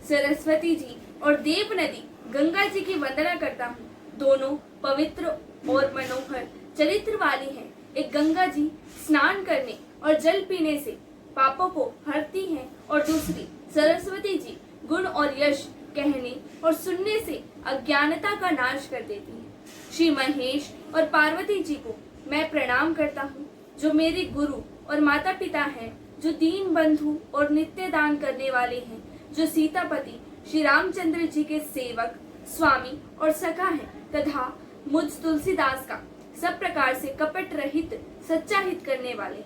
सरस्वती जी और देव नदी गंगा जी की वंदना करता हूँ। दोनों पवित्र और मनोहर चरित्र वाली हैं। एक गंगा जी स्नान करने और जल पीने से पापों को हरती हैं और दूसरी सरस्वती जी गुण और यश कहने और सुनने से अज्ञानता का नाश कर देती हैं। श्री महेश और पार्वती जी को मैं प्रणाम करता हूँ, जो मेरे गुरु और माता पिता हैं, जो दीन बंधु और नित्य दान करने वाले हैं, जो सीतापति श्री रामचंद्र जी के सेवक, स्वामी और सखा हैं, तथा मुझ तुलसीदास का सब प्रकार से कपट रहित सच्चा हित करने वाले,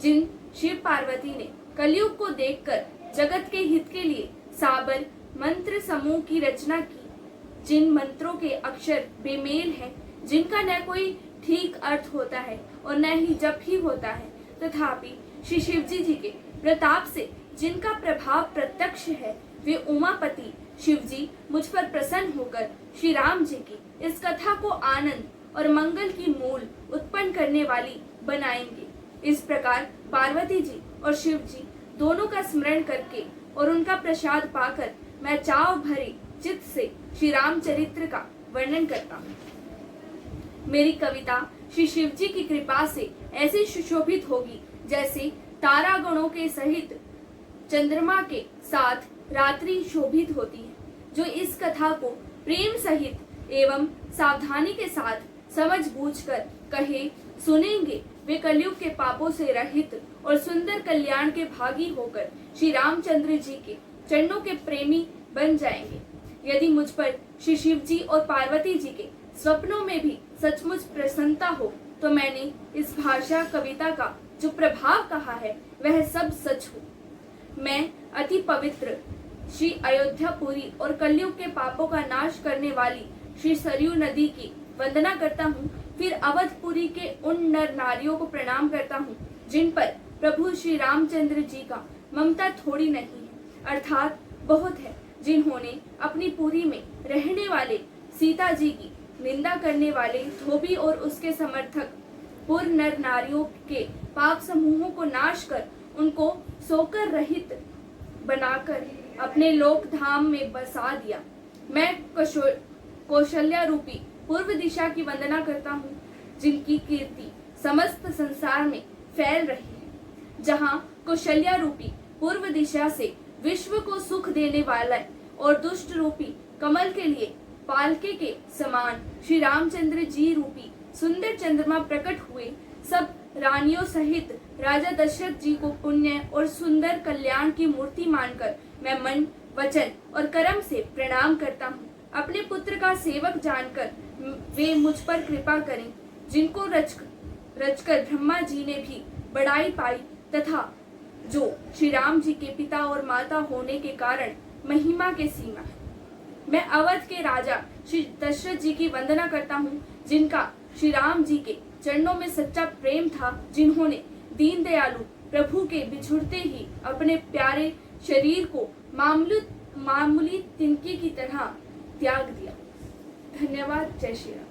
जिन शिव पार्वती ने कलयुग को देखकर जगत के हित के लिए साबर मंत्र समूह की रचना की, जिन मंत्रों के अक्षर बेमेल हैं, जिनका न कोई ठीक अर्थ होता है और न ही जप ही होता है, तथापि श्री शिवजी जी के प्रताप से जिनका प्रभाव प्रत्यक्ष है, वे उमापति शिवजी मुझ पर प्रसन्न होकर श्री राम जी की इस कथा को आनंद और मंगल की मूल उत्पन्न करने वाली बनाएंगे। इस प्रकार पार्वती जी और शिव जी दोनों का स्मरण करके और उनका प्रसाद पाकर मैं चाव भरे चित्त से श्री रामचरित्र का वर्णन करता हूँ। मेरी कविता श्री शिव जी की कृपा से ऐसी सुशोभित होगी जैसे तारागणों के सहित चंद्रमा के साथ रात्रि शोभित होती है। जो इस कथा को प्रेम सहित एवं सावधानी के साथ समझ बूझकर कहे सुनेंगे वे कलयुग के पापों से रहित और सुंदर कल्याण के भागी होकर श्री रामचंद्र जी के चरणों के प्रेमी बन जाएंगे। यदि मुझ पर श्री शिव जी और पार्वती जी के स्वप्नों में भी सचमुच प्रसन्नता हो तो मैंने इस भाषा कविता का जो प्रभाव कहा है वह सब सच हो। मैं अति पवित्र श्री अयोध्यापुरी और कलयुग के पापों का नाश करने वाली श्री सरयू नदी की वंदना करता हूँ। फिर अवधपुरी के उन नर नारियों को प्रणाम करता हूँ जिन पर प्रभु श्री रामचंद्र जी का ममता थोड़ी नहीं है, अर्थात बहुत है, जिन्होंने अपनी पुरी में रहने वाले सीता जी की निंदा करने वाले धोबी और उसके समर्थक पूर्व नर नारियों के पाप समूहों को नाश कर उनको सोकर रहित बनाकर अपने लोक धाम में बसा दिया। मैं कौशल्या रूपी पूर्व दिशा की वंदना करता हूँ जिनकी कीर्ति समस्त संसार में फैल रही है। जहाँ कौशल्या रूपी पूर्व दिशा से विश्व को सुख देने वाला और दुष्ट रूपी कमल के लिए पालके के समान श्री रामचंद्र जी रूपी सुंदर चंद्रमा प्रकट हुए, सब रानियों सहित राजा दशरथ जी को पुण्य और सुंदर कल्याण की मूर्ति मानकर मैं मन, वचन और कर्म से प्रणाम करता हूँ। अपने पुत्र का सेवक जानकर वे मुझ पर कृपा करें, जिनको रचकर ब्रह्मा जी ने भी बड़ाई पाई तथा जो श्री राम जी के पिता और माता होने के कारण महिमा के सीमा है। मैं अवध के राजा श्री दशरथ जी की वंदना करता हूँ जिनका श्री राम जी के चरणों में सच्चा प्रेम था, जिन्होंने दीन दयालु प्रभु के बिछुड़ते ही अपने प्यारे शरीर को मामूली तिनके की तरह त्याग दिया। धन्यवाद। जय श्री राम।